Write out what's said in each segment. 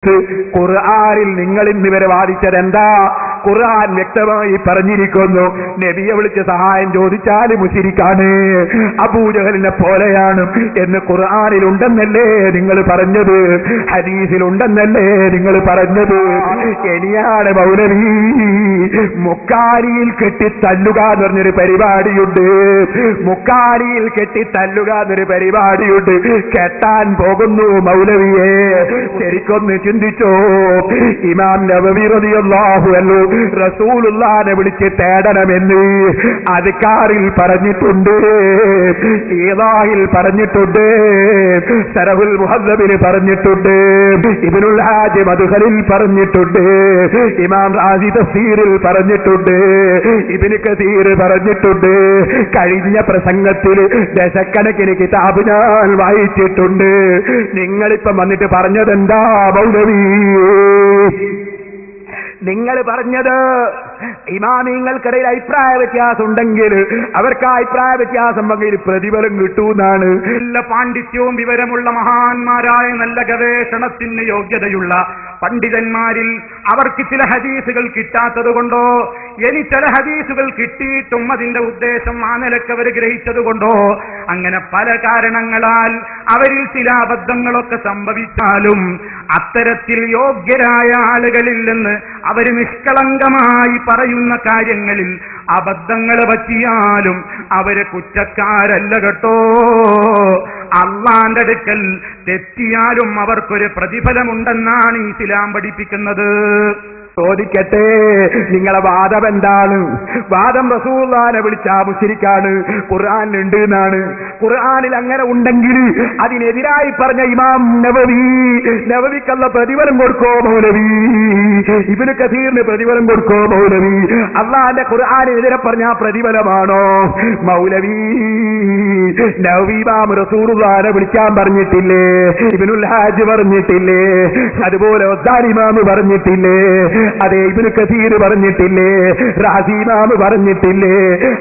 ഖുർആനിൽ നിങ്ങൾ ഇന്ന് വരെ വാദിച്ചതെന്താ? ഖുർആൻ വ്യക്തമായി പറഞ്ഞിരിക്കുന്നു, നബിയെ വിളിച്ച് സഹായം ചോദിച്ചാൽ മുശ്രിക്കാണ്, അബൂജഹലിനെ പോലെയാണ് എന്ന് ഖുർആനിൽ ഉണ്ടെന്നല്ലേ നിങ്ങൾ പറഞ്ഞത്? ഹദീസിൽ ഉണ്ടെന്നല്ലേ നിങ്ങൾ പറഞ്ഞത്? ഇനിയാണ് മൗലവി മുക്കാലിയിൽ കെട്ടി തല്ലുക എന്ന് പറഞ്ഞൊരു പരിപാടിയുണ്ട്. മുക്കാലിയിൽ കെട്ടി തല്ലുക എന്നൊരു പരിപാടിയുണ്ട്. കെട്ടാൻ പോകുന്നു മൗലവിയെ. ശരിക്കൊന്ന് ചിന്തിച്ചോ. ഇമാം നവവി റളിയല്ലാഹു അൻഹു റസൂലുള്ളാഹിനെ വിളിച്ച് തേടണമെന്ന് അദ്കാറിൽ പറഞ്ഞിട്ടുണ്ട്, ഈദാഹിൽ പറഞ്ഞിട്ടുണ്ട്, ശറഹുൽ മുഹദ്ദബിൽ പറഞ്ഞിട്ടുണ്ട്, ഇബ്നുൽ ഹാജ് മദ്ഖലിൽ പറഞ്ഞിട്ടുണ്ട്, ഇമാം റാസി തഫ്സീറിൽ പറഞ്ഞിട്ടുണ്ട്, ഇബ്നു കസീർ പറഞ്ഞിട്ടുണ്ട്. കഴിഞ്ഞ പ്രസംഗത്തിൽ ദശക്കണക്കിന് കിതാബ് ഞാൻ വായിച്ചിട്ടുണ്ട്. നിങ്ങളിപ്പം വന്നിട്ട് പറഞ്ഞതെന്താ മൗലവി? നിങ്ങൾ പറഞ്ഞത് ഇമാമിങ്ങൾക്കിടയിൽ അഭിപ്രായ വ്യത്യാസം ഉണ്ടെങ്കിൽ അവർക്ക് ആ അഭിപ്രായ വ്യത്യാസം വകയിൽ പ്രതിഫലം കിട്ടൂന്നാണ്. നല്ല പാണ്ഡിത്യവും വിവരമുള്ള മഹാന്മാരായ നല്ല ഗവേഷണത്തിന് യോഗ്യതയുള്ള പണ്ഡിതന്മാരിൽ അവർക്ക് ചില ഹദീസുകൾ കിട്ടാത്തത് കൊണ്ടോ ഇനി ചില ഹദീസുകൾ കിട്ടിയിട്ടും അതിന്റെ ഉദ്ദേശം ആ നിലക്ക് അവർ ഗ്രഹിച്ചത് കൊണ്ടോ അങ്ങനെ പല കാരണങ്ങളാൽ അവരിൽ ചില അബദ്ധങ്ങളൊക്കെ സംഭവിച്ചാലും അത്തരത്തിൽ യോഗ്യരായ ആളുകളിൽ നിന്ന് അവർ നിഷ്കളങ്കമായി പറയുന്ന കാര്യങ്ങളിൽ അബദ്ധങ്ങൾ പറ്റിയാലും അവര് കുറ്റക്കാരല്ല കേട്ടോ. അള്ളാന്റെ അടുക്കൽ തെറ്റിയാലും അവർക്കൊരു പ്രതിഫലമുണ്ടെന്നാണ് ഇസ്ലാം പഠിപ്പിക്കുന്നത്. ചോദിക്കട്ടെ, നിങ്ങളെ വാദം എന്താണ്? വാദം റസൂലുള്ളാഹിനെ വിളിച്ചാ മുശ്രിക്കാണ്, ഖുർആനിലുണ്ട് എന്നാണ്. ഖുർആനിൽ അങ്ങനെ ഉണ്ടെങ്കിൽ അതിനെതിരായി പറഞ്ഞ ഇമാം നവവിക്കുള്ള പ്രതിഫലം കൊടുക്കോ മൗലവി? ഇബ്നു കസീറിന് പ്രതിഫലം കൊടുക്കോ മൗലവി? അള്ളാന്റെ ഖുർആനെതിരെ പറഞ്ഞ പ്രതിഫലമാണോ മൗലവി? നവവി ഇമാം റസൂലുള്ളാഹിനെ വിളിക്കാൻ പറഞ്ഞിട്ടില്ലേ? ഇബ്നുൽ ഹാജ് പറഞ്ഞിട്ടില്ലേ? അതുപോലെ ഒസാരി ഇമാം പറഞ്ഞിട്ടില്ലേ? അതേ ഇബ്നു കസീർ പറഞ്ഞിട്ടില്ലേ? റാസി ഇമാം പറഞ്ഞിട്ടില്ലേ?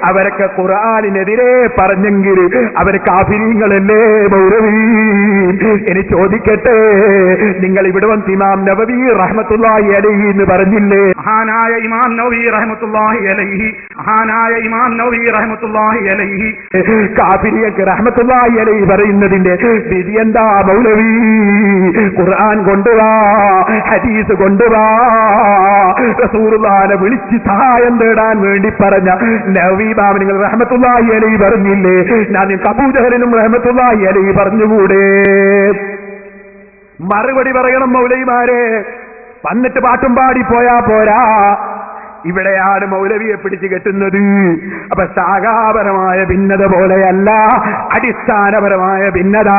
അവരൊക്കെ ഖുർആനിനെതിരെ പറഞ്ഞെങ്കിൽ അവർ കാഫിരീങ്ങളല്ലേ മൗലവി? ഇനി ചോദിക്കട്ടെ, നിങ്ങൾ ഇവിടെ വന്ന് ഇമാം നവവി റഹ്മത്തുള്ളാഹി അലൈഹി എന്ന് പറഞ്ഞില്ലേ? മഹാനായ ഇമാം നവവി റഹ്മത്തുള്ളാഹി അലൈഹി, മഹാനായ ഇമാം നവവി റഹ്മത്തുള്ളാഹി അലൈഹി കാഫിരിയക്ക് റഹ്മത്തുള്ളാഹി അലൈഹി പറയുന്നതിന്റെ വിധി എന്താ മൗലവി? ഖുർആൻ കൊണ്ടുവാ, ഹദീസ് കൊണ്ടുവാ. റസൂലുള്ളാഹിനെ വിളിച്ച് സഹായം തേടാൻ വേണ്ടി പറഞ്ഞ നവവി ഇമാം നിങ്ങൾ റഹ്മത്തുള്ളാഹി അലൈഹി പറഞ്ഞില്ലേ? ഞാൻ അബൂജഹലിനും റഹ്മത്തുള്ളാഹി അലൈഹി പറഞ്ഞുകൂടെ? മറുപടി പറയണം മൗലവിമാരെ. വന്നിട്ട് പാട്ടും പാടി പോയാ പോരാ. ഇവിടെയാണ് മൗലവിയെ പിടിച്ചു കെട്ടുന്നത്. അപ്പൊ ശാഖാപരമായ ഭിന്നത പോലെയല്ല, അടിസ്ഥാനപരമായ ഭിന്നത.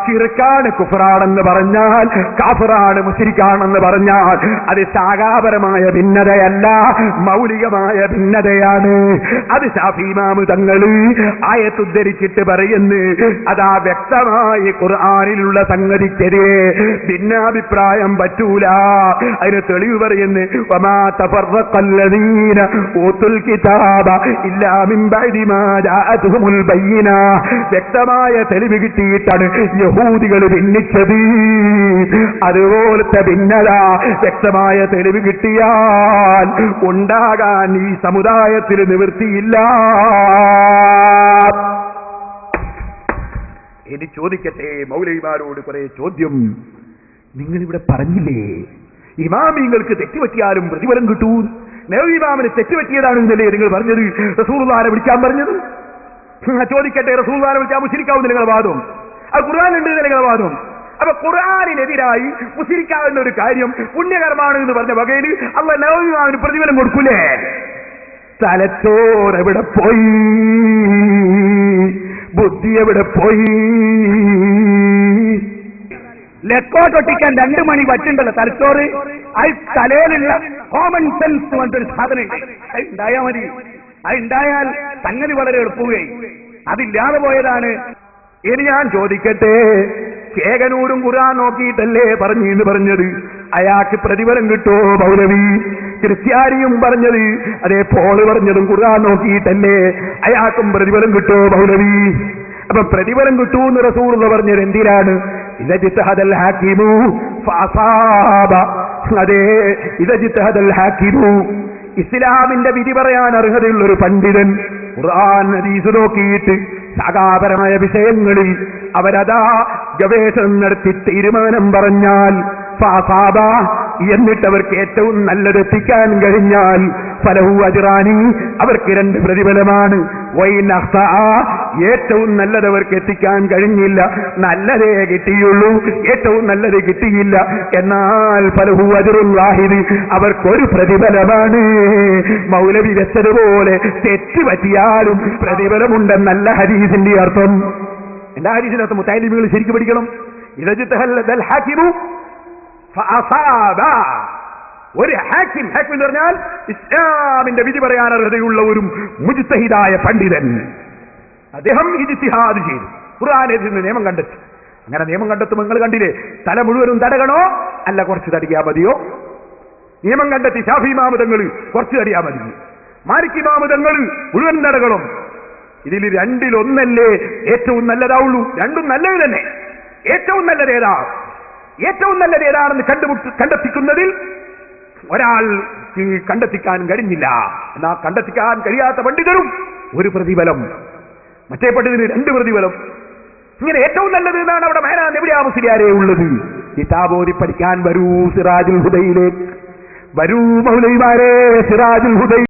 ശിർക്കാണ് കുഫ്റാണെന്ന് പറഞ്ഞാൽ, കാഫിറാണ് മുശ്രിക്കാണെന്ന് പറഞ്ഞാൽ അത് ശാഖാപരമായ ഭിന്നതയല്ല, മൗലികമായ ഭിന്നതയാണ്. അത് ശാഫി ഇമാം തങ്ങള് ആയത്തുദ്ധരിച്ചിട്ട് പറയുന്നു. അതാ വ്യക്തമായി ഖുർആനിലുള്ള സംഗതിക്കെതിരെ ഭിന്നാഭിപ്രായം പറ്റൂല. അതിന് തെളിവ് പറയുന്നു, വമാ തഫറഖൽ الذين اوتوا الكتاب الا من بعد ما جاءتهم البينة. വ്യക്തമായ തെളിവ് കിട്ടിയിട്ടാണ് യഹൂദികൾ ഭിന്നിച്ചത്. അതുപോലത്തെ ഭിന്നത വ്യക്തമായ തെളിവ് കിട്ടിയാൽ ഉണ്ടാകാൻ ഈ സമുദായത്തിൽ നിവൃത്തിയില്ല. ഇനി ചോദിക്കട്ടെ മൗലവിമാരോട് കുറെ ചോദ്യം. നിങ്ങളിവിടെ പറഞ്ഞില്ലേ ഇമാമിങ്ങൾക്ക് തെറ്റുപറ്റിയാലും പ്രതിഫലം കിട്ടൂ? നവവി ഇമാമിന് തെറ്റുപറ്റിയതാണെന്നല്ലേ നിങ്ങൾ പറഞ്ഞത്? റസൂലുള്ളാഹിനെ വിളിക്കാൻ പറഞ്ഞത്? ചോദിക്കട്ടെ, റസൂലുള്ളാഹിനെ വിളിച്ചാൽ മുശ്രിക്കാവുന്ന നിങ്ങളുടെ വാദം? അത് ഖുർആനിലുണ്ട് നിങ്ങളുടെ വാദം? അപ്പൊ ഖുർആനിനെതിരായി മുശ്രിക്കാവുന്ന ഒരു കാര്യം പുണ്യകരമാണ് എന്ന് പറഞ്ഞ വകയിൽ അല്ലാഹു നവവി ഇമാമിന് പ്രതിഫലം കൊടുക്കൂലേ? തലച്ചോറെവിടെ പോയി? ബുദ്ധി എവിടെ പോയി? ലെക്കോട്ടൊട്ടിക്കാൻ 2 മണി വറ്റുണ്ടല്ലോ തലച്ചോറ്. അത് തലയിലുള്ള കോമൺ സെൻസ് പറഞ്ഞൊരു സാധനം ഉണ്ടായാൽ മതി. അതുണ്ടായാൽ സംഗതി വളരെ എളുപ്പവുകയും. അതില്ലാതെ പോയതാണ്. ഇനി ഞാൻ ചോദിക്കട്ടെ, ചേകനൂരും ഖുർആൻ നോക്കിയിട്ടല്ലേ പറഞ്ഞെന്ന് പറഞ്ഞത്? അയാൾക്ക് പ്രതിഫലം കിട്ടോ മൗലവി? ക്രിസ്ത്യാനിയും പറഞ്ഞത് അതേ പോള് പറഞ്ഞതും ഖുർആൻ നോക്കിയിട്ടല്ലേ? അയാൾക്കും പ്രതിഫലം കിട്ടോ മൗലവി? അപ്പൊ പ്രതിഫലം കിട്ടൂന്ന് റസൂലുള്ള പറഞ്ഞത് എന്തിനാണ്? ഇദജ്തഹദൽ ഹകീമു ഫഅസാബ. അതെ, ഇദജ്തഹദൽ ഹകീമു, ഇസ്ലാമിന്റെ വിധി പറയാൻ അർഹതയുള്ള ഒരു പണ്ഡിതൻ ഖുർആൻ ഹദീസ് നോക്കിയിട്ട് സാകാപരമായ വിഷയങ്ങളിൽ അവരതാ ഗവേഷണം നടത്തി തീരുമാനം പറഞ്ഞാൽ ഫഅസാബ, എന്നിട്ട് അവർക്ക് ഏറ്റവും നല്ലതെത്തിക്കാൻ കഴിഞ്ഞാൽ ഫലഹു അജ്റാനി, അവർക്ക് 2 പ്രതിഫലമാണ്. വൈൻ അഖ്തഅ, ഏറ്റവും നല്ലത് അവർക്ക് എത്തിക്കാൻ കഴിഞ്ഞില്ല, നല്ലതേ കിട്ടിയുള്ളൂ, ഏറ്റവും നല്ലത് കിട്ടിയില്ല, എന്നാൽ ഫലഹു അജ്റുൻ വാഹിദ്, അവർക്കൊരു പ്രതിഫലമാണ്. മൗലവി വെച്ചതുപോലെ തെറ്റ് പറ്റിയാലും പ്രതിഫലമുണ്ടെന്നല്ല ഹദീസിന്റെ അർത്ഥം. എന്താ ഹദീസിന്റെ അർത്ഥം? മുത്തഅല്ലിമീങ്ങൾ ശരിക്കും പഠിക്കണം. ഇദജ്തഹദൽ ഹാകിമു ഫഅസാബ, ഒരു ഹാക്കിം, ഹാക്കിം എന്ന് പറഞ്ഞാൽ ഇസ്ലാമിന്റെ വിധി പറയാൻ അർഹതയുള്ള ഒരു മുജ്തഹിദായ പണ്ഡിതൻ, അദ്ദേഹം ഇജ്തിഹാദ് ചെയ്തു, ഖുർആനിൽ നിന്ന് നിയമം കണ്ടെത്തി. അങ്ങനെ നിയമം കണ്ടെത്തുമ്പോൾ നിങ്ങൾ കണ്ടില്ലേ, തല മുഴുവനും തടകണോ അല്ല കുറച്ച് തടിയാ മതിയോ? നിയമം കണ്ടെത്തി ശാഫി ഇമാം തങ്ങൾ കുറച്ച് തടിയാ മതി, മാലിക് ഇമാം തങ്ങൾ മുഴുവൻ തടകണം. ഇതിൽ 2-1 ഏറ്റവും നല്ലതാവുള്ളൂ. രണ്ടും നല്ലത് തന്നെ. ഏറ്റവും നല്ലത് ഏതാ? ഏറ്റവും നല്ലത് ഏതാണെന്ന് കണ്ടെത്തിക്കുന്നതിൽ ഒരാൾ കണ്ടെത്തിക്കാൻ കഴിഞ്ഞില്ല. എന്നാ കണ്ടെത്തിക്കാൻ കഴിയാത്ത പണ്ഡിതരും ഒരു പ്രതിഫലം, മറ്റേ പണ്ഡിതന് 2 പ്രതിഫലം. ഇങ്ങനെ ഏറ്റവും നല്ലത് എന്നാണ് അവിടെ മേനാൻ എവിടെയാ മുസ്ലിയാരേ ഉള്ളത്? കിതാബോധി പഠിക്കാൻ വരൂ സിറാജുൽ ഹുദയിലേക്ക്, വരൂ മൗലവിമാരെ സിറാജുൽ ഹുദയിൽ.